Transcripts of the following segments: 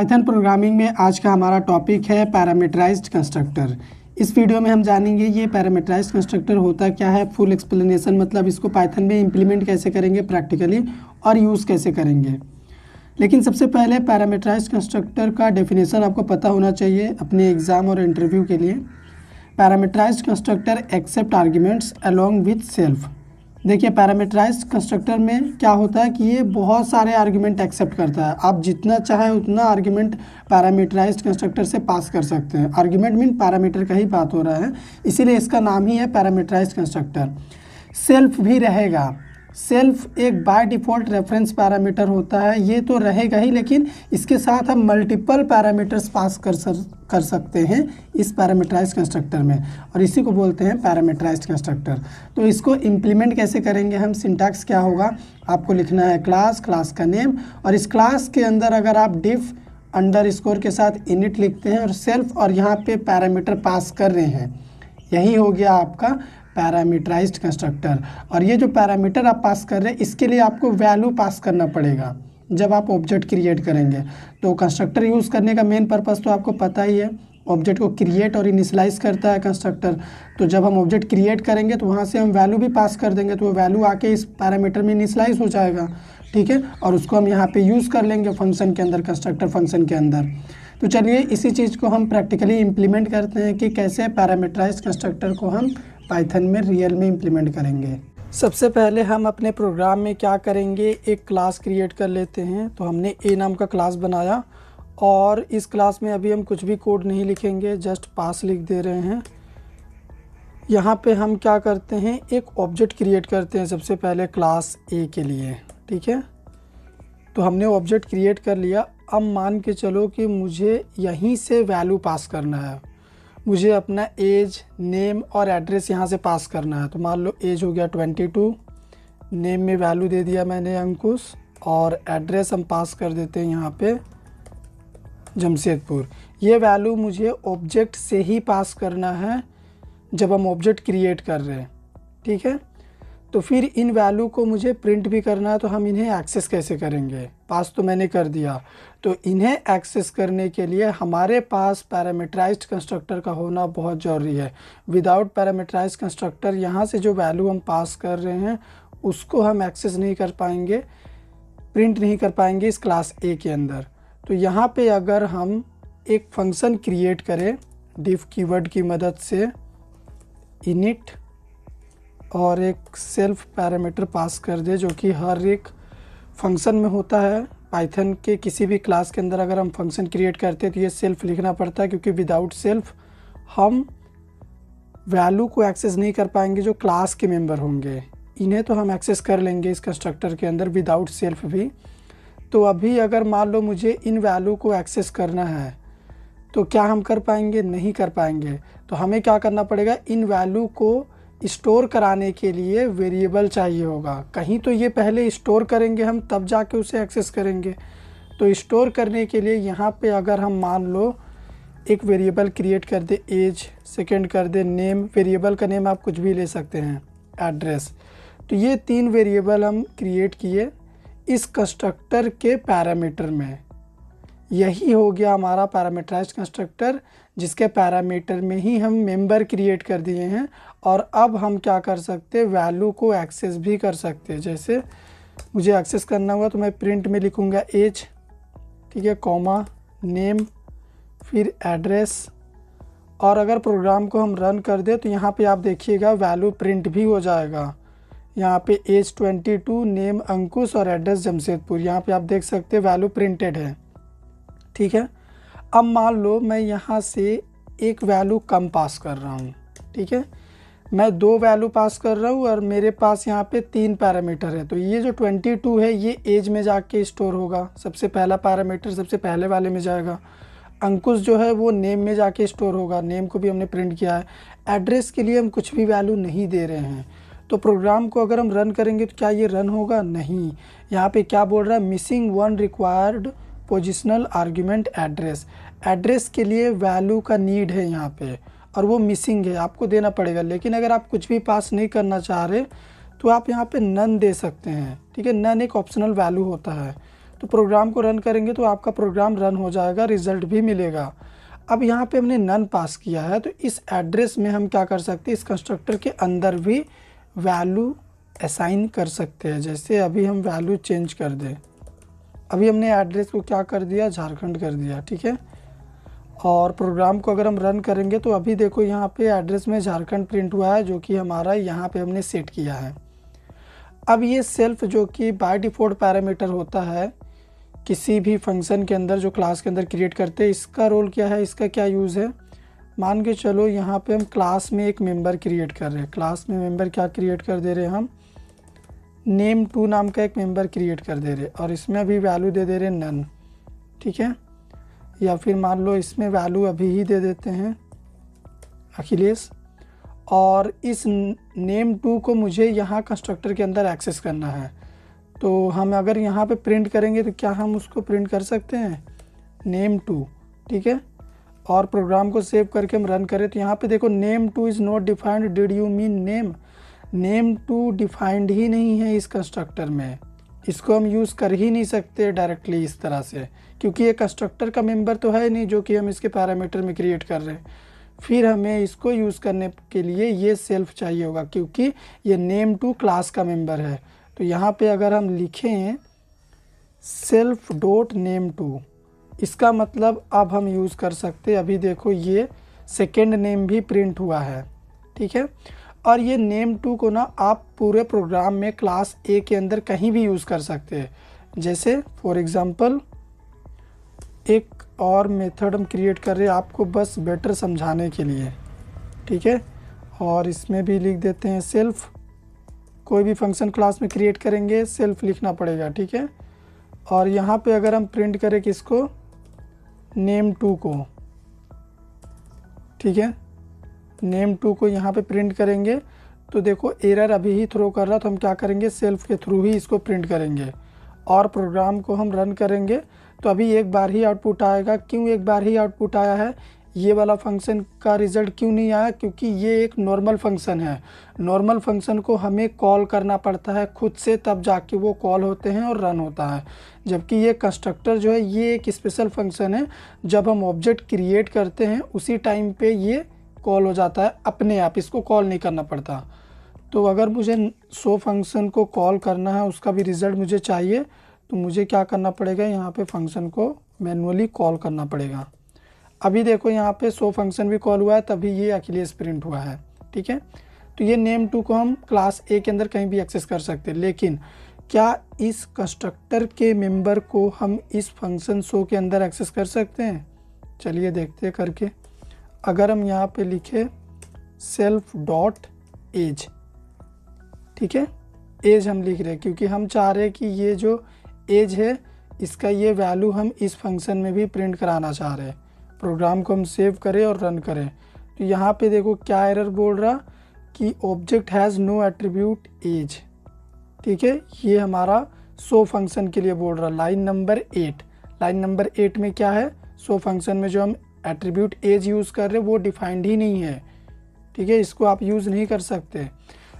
Python programming में आज का हमारा टॉपिक है पैरामीटराइज्ड कंस्ट्रक्टर। इस वीडियो में हम जानेंगे ये पैरामीटराइज्ड कंस्ट्रक्टर होता क्या है, फुल एक्सप्लेनेशन मतलब इसको पाइथन में इम्प्लीमेंट कैसे करेंगे प्रैक्टिकली और यूज़ कैसे करेंगे। लेकिन सबसे पहले पैरामीटराइज्ड कंस्ट्रक्टर का डेफिनेशन आपको पता होना चाहिए अपने एग्ज़ाम और इंटरव्यू के लिए। Parameterised constructor accept arguments along with self. देखिए पैरामीटराइज्ड कंस्ट्रक्टर में क्या होता है कि ये बहुत सारे आर्ग्यूमेंट एक्सेप्ट करता है। आप जितना चाहे उतना आर्ग्यूमेंट पैरामीटराइज्ड कंस्ट्रक्टर से पास कर सकते हैं। आर्ग्यूमेंट मीन पैरामीटर का ही बात हो रहा है, इसीलिए इसका नाम ही है पैरामीटराइज्ड कंस्ट्रक्टर। सेल्फ भी रहेगा। सेल्फ एक बाय डिफ़ॉल्ट रेफरेंस पैरामीटर होता है, ये तो रहेगा ही, लेकिन इसके साथ हम मल्टीपल पैरामीटर्स पास कर सकते हैं इस पैरामीटराइज्ड कंस्ट्रक्टर में, और इसी को बोलते हैं पैरामीटराइज्ड कंस्ट्रक्टर। तो इसको इम्प्लीमेंट कैसे करेंगे हम, सिंटैक्स क्या होगा, आपको लिखना है क्लास का नेम, और इस क्लास के अंदर अगर आप डिफ अंडरस्कोर के साथ इनिट लिखते हैं और सेल्फ और यहाँ पे पैरामीटर पास कर रहे हैं, यही हो गया आपका पैरामीटराइज्ड कंस्ट्रक्टर। और ये जो पैरामीटर आप पास कर रहे हैं इसके लिए आपको वैल्यू पास करना पड़ेगा जब आप ऑब्जेक्ट क्रिएट करेंगे। तो कंस्ट्रक्टर यूज़ करने का मेन पर्पस तो आपको पता ही है, ऑब्जेक्ट को क्रिएट और इनिशियलाइज करता है कंस्ट्रक्टर। तो जब हम ऑब्जेक्ट क्रिएट करेंगे तो वहाँ से हम वैल्यू भी पास कर देंगे, तो वो वैल्यू आके इस पैरामीटर में इनिशियलाइज हो जाएगा, ठीक है, और उसको हम यहाँ पे यूज़ कर लेंगे फंक्शन के अंदर, कंस्ट्रक्टर फंक्शन के अंदर। तो चलिए इसी चीज़ को हम प्रैक्टिकली इम्प्लीमेंट करते हैं कि कैसे पैरामीटराइज्ड कंस्ट्रक्टर को हम पाइथन में रियल में इम्प्लीमेंट करेंगे। सबसे पहले हम अपने प्रोग्राम में क्या करेंगे, एक क्लास क्रिएट कर लेते हैं। तो हमने ए नाम का क्लास बनाया और इस क्लास में अभी हम कुछ भी कोड नहीं लिखेंगे, जस्ट पास लिख दे रहे हैं। यहाँ पे हम क्या करते हैं, एक ऑब्जेक्ट क्रिएट करते हैं सबसे पहले क्लास ए के लिए, ठीक है। तो हमने ऑब्जेक्ट क्रिएट कर लिया। अब मान के चलो कि मुझे यहीं से वैल्यू पास करना है, मुझे अपना एज, नेम और एड्रेस यहाँ से पास करना है। तो मान लो एज हो गया 22, नेम में वैल्यू दे दिया मैंने अंकुश, और एड्रेस हम पास कर देते हैं यहाँ पे जमशेदपुर। ये वैल्यू मुझे ऑब्जेक्ट से ही पास करना है जब हम ऑब्जेक्ट क्रिएट कर रहे हैं, ठीक है। तो फिर इन वैल्यू को मुझे प्रिंट भी करना है, तो हम इन्हें एक्सेस कैसे करेंगे, पास तो मैंने कर दिया। तो इन्हें एक्सेस करने के लिए हमारे पास पैरामीटराइज्ड कंस्ट्रक्टर का होना बहुत ज़रूरी है। विदाउट पैरामीटराइज्ड कंस्ट्रक्टर यहाँ से जो वैल्यू हम पास कर रहे हैं उसको हम एक्सेस नहीं कर पाएंगे, प्रिंट नहीं कर पाएंगे इस क्लास ए के अंदर। तो यहाँ पे अगर हम एक फंक्शन क्रिएट करें डिफ कीवर्ड की मदद से, इनिट, और एक सेल्फ पैरामीटर पास कर दे जो कि हर एक फंक्शन में होता है। पाइथन के किसी भी क्लास के अंदर अगर हम फंक्शन क्रिएट करते हैं तो ये सेल्फ लिखना पड़ता है, क्योंकि विदाउट सेल्फ हम वैल्यू को एक्सेस नहीं कर पाएंगे जो क्लास के मेंबर होंगे। इन्हें तो हम एक्सेस कर लेंगे इस कंस्ट्रक्टर के अंदर विदाउट सेल्फ भी। तो अभी अगर मान लो मुझे इन वैल्यू को एक्सेस करना है तो क्या हम कर पाएंगे, नहीं कर पाएंगे। तो हमें क्या करना पड़ेगा, इन वैल्यू को स्टोर कराने के लिए वेरिएबल चाहिए होगा कहीं, तो ये पहले स्टोर करेंगे हम, तब जाके उसे एक्सेस करेंगे। तो स्टोर करने के लिए यहाँ पे अगर हम मान लो एक वेरिएबल क्रिएट कर दे एज, सेकंड कर दे नेम, वेरिएबल का नेम आप कुछ भी ले सकते हैं, एड्रेस। तो ये तीन वेरिएबल हम क्रिएट किए इस कंस्ट्रक्टर के पैरामीटर में। यही हो गया हमारा पैरामीटराइज्ड कंस्ट्रक्टर, जिसके पैरामीटर में ही हम मेंबर क्रिएट कर दिए हैं। और अब हम क्या कर सकते हैं, वैल्यू को एक्सेस भी कर सकते हैं। जैसे मुझे एक्सेस करना हुआ तो मैं प्रिंट में लिखूंगा एज, ठीक है, कॉमा, नेम, फिर एड्रेस। और अगर प्रोग्राम को हम रन कर दें तो यहाँ पे आप देखिएगा वैल्यू प्रिंट भी हो जाएगा। यहाँ पे एज 22, नेम अंकुश और एड्रेस जमशेदपुर, यहाँ पे आप देख सकते हैं वैल्यू प्रिंटेड है, ठीक है। अब मान लो मैं यहाँ से एक वैल्यू कम पास कर रहा हूँ, ठीक है, मैं 2 वैल्यू पास कर रहा हूँ और मेरे पास यहाँ पे 3 पैरामीटर है। तो ये जो 22 है ये एज में जाके स्टोर होगा, सबसे पहला पैरामीटर सबसे पहले वाले में जाएगा। अंकुश जो है वो नेम में जाके स्टोर होगा, नेम को भी हमने प्रिंट किया है। एड्रेस के लिए हम कुछ भी वैल्यू नहीं दे रहे हैं। तो प्रोग्राम को अगर हम रन करेंगे तो क्या ये रन होगा, नहीं। यहाँ पे क्या बोल रहा है, missing 1 required positional argument address. Address के लिए वैल्यू का नीड है यहाँ पे, और वो मिसिंग है, आपको देना पड़ेगा। लेकिन अगर आप कुछ भी पास नहीं करना चाह रहे तो आप यहाँ पे नन दे सकते हैं, ठीक है। नन एक ऑप्शनल वैल्यू होता है। तो प्रोग्राम को रन करेंगे तो आपका प्रोग्राम रन हो जाएगा, रिजल्ट भी मिलेगा। अब यहाँ पे हमने नन पास किया है, तो इस एड्रेस में हम क्या कर सकते हैं, इस कंस्ट्रक्टर के अंदर भी वैल्यू असाइन कर सकते हैं। जैसे अभी हम वैल्यू चेंज कर दें, अभी हमने एड्रेस को क्या कर दिया, झारखंड कर दिया, ठीक है। और प्रोग्राम को अगर हम रन करेंगे तो अभी देखो यहाँ पे एड्रेस में झारखंड प्रिंट हुआ है, जो कि हमारा यहाँ पे हमने सेट किया है। अब ये सेल्फ जो कि बाय डिफ़ॉल्ट पैरामीटर होता है किसी भी फंक्शन के अंदर जो क्लास के अंदर क्रिएट करते हैं, इसका रोल क्या है, इसका क्या यूज़ है। मान के चलो यहाँ पे हम क्लास में एक मेंबर क्रिएट कर रहे हैं, क्लास में मेंबर क्या क्रिएट कर दे रहे हैं, हम name2 नाम का एक मेंबर क्रिएट कर दे रहे, और इसमें अभी वैल्यू दे दे रहे नन, ठीक है। या फिर मान लो इसमें वैल्यू अभी ही दे देते हैं अखिलेश, और इस name2 को मुझे यहाँ कंस्ट्रक्टर के अंदर एक्सेस करना है। तो हम अगर यहाँ पे प्रिंट करेंगे तो क्या हम उसको प्रिंट कर सकते हैं, name2, ठीक है। और प्रोग्राम को सेव करके हम रन करें तो यहाँ पे देखो name2 is not defined, did you mean name. name2 defined ही नहीं है इस कंस्ट्रक्टर में, इसको हम यूज़ कर ही नहीं सकते डायरेक्टली इस तरह से, क्योंकि ये कंस्ट्रक्टर का मेंबर तो है नहीं जो कि हम इसके पैरामीटर में क्रिएट कर रहे हैं। फिर हमें इसको यूज़ करने के लिए ये सेल्फ चाहिए होगा, क्योंकि ये name2 क्लास का मेंबर है। तो यहाँ पे अगर हम लिखें सेल्फ डॉट name2, इसका मतलब अब हम यूज़ कर सकते हैं। अभी देखो ये सेकेंड नेम भी प्रिंट हुआ है, ठीक है। और ये name2 को ना आप पूरे प्रोग्राम में क्लास ए के अंदर कहीं भी यूज़ कर सकते हैं। जैसे फॉर एग्ज़ाम्पल एक और मेथड हम क्रिएट कर रहे हैं आपको बस बेटर समझाने के लिए, ठीक है। और इसमें भी लिख देते हैं सेल्फ, कोई भी फंक्शन क्लास में क्रिएट करेंगे सेल्फ लिखना पड़ेगा, ठीक है। और यहाँ पे अगर हम प्रिंट करें किसको, name2 को, ठीक है, name2 को यहाँ पे प्रिंट करेंगे तो देखो एरर अभी ही थ्रो कर रहा, तो हम क्या करेंगे, सेल्फ के थ्रू ही इसको प्रिंट करेंगे। और प्रोग्राम को हम रन करेंगे तो अभी एक बार ही आउटपुट आएगा। क्यों एक बार ही आउटपुट आया है, ये वाला फंक्शन का रिज़ल्ट क्यों नहीं आया, क्योंकि ये एक नॉर्मल फंक्शन है। नॉर्मल फंक्शन को हमें कॉल करना पड़ता है खुद से, तब जाके वो कॉल होते हैं और रन होता है। जबकि ये कंस्ट्रक्टर जो है ये एक स्पेशल फंक्शन है, जब हम ऑब्जेक्ट क्रिएट करते हैं उसी टाइम पे ये कॉल हो जाता है अपने आप, इसको कॉल नहीं करना पड़ता। तो अगर मुझे शो फंक्शन को कॉल करना है, उसका भी रिज़ल्ट मुझे चाहिए, तो मुझे क्या करना पड़ेगा, यहाँ पे फंक्शन को मैन्युअली कॉल करना पड़ेगा। अभी देखो यहाँ पे शो फंक्शन भी कॉल हुआ है, तभी ये अखिलेश प्रिंट हुआ है, ठीक है। तो ये name2 को हम क्लास ए के अंदर कहीं भी एक्सेस कर सकते हैं, लेकिन क्या इस कंस्ट्रक्टर के मेंबर को हम इस फंक्शन शो के अंदर एक्सेस कर सकते हैं। चलिए देखते हैं करके। अगर हम यहाँ पे लिखे सेल्फ डॉट एज, ठीक है, एज हम लिख रहे हैं क्योंकि हम चाह रहे हैं कि ये जो एज है इसका ये वैल्यू हम इस फंक्शन में भी प्रिंट कराना चाह रहे हैं। प्रोग्राम को हम सेव करें और रन करें तो यहाँ पे देखो क्या एरर बोल रहा कि object has no attribute age, ठीक है। ये हमारा शो फंक्शन के लिए बोल रहा, लाइन नंबर 8। लाइन नंबर 8 में क्या है, शो फंक्शन में जो हम एट्रीब्यूट एज यूज़ कर रहे हैं वो डिफाइंड ही नहीं है, ठीक है, इसको आप यूज़ नहीं कर सकते।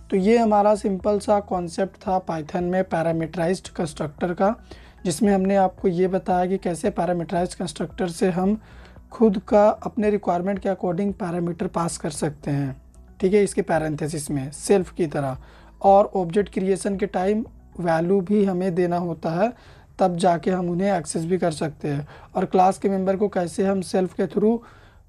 तो ये हमारा सिंपल सा कॉन्सेप्ट था पाइथन में पैरामीटराइज्ड कंस्ट्रक्टर का, जिसमें हमने आपको ये बताया कि कैसे पैरामीटराइज्ड कंस्ट्रक्टर से हम खुद का अपने रिक्वायरमेंट के अकॉर्डिंग पैरामीटर पास कर सकते हैं, ठीक है, इसके पैरेंथेसिस में सेल्फ की तरह। और ऑब्जेक्ट क्रिएशन के टाइम वैल्यू भी हमें देना होता है, तब जाके हम उन्हें एक्सेस भी कर सकते हैं। और क्लास के मेंबर को कैसे हम सेल्फ के थ्रू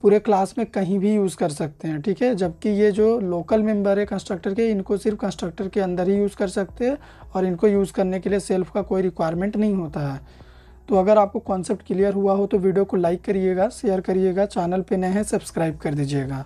पूरे क्लास में कहीं भी यूज़ कर सकते हैं, ठीक है। जबकि ये जो लोकल मेंबर है कंस्ट्रक्टर के, इनको सिर्फ कंस्ट्रक्टर के अंदर ही यूज़ कर सकते हैं और इनको यूज़ करने के लिए सेल्फ का कोई रिक्वायरमेंट नहीं होता है। तो अगर आपको कॉन्सेप्ट क्लियर हुआ हो तो वीडियो को लाइक करिएगा, शेयर करिएगा, चैनल पे नए हैं सब्सक्राइब कर दीजिएगा।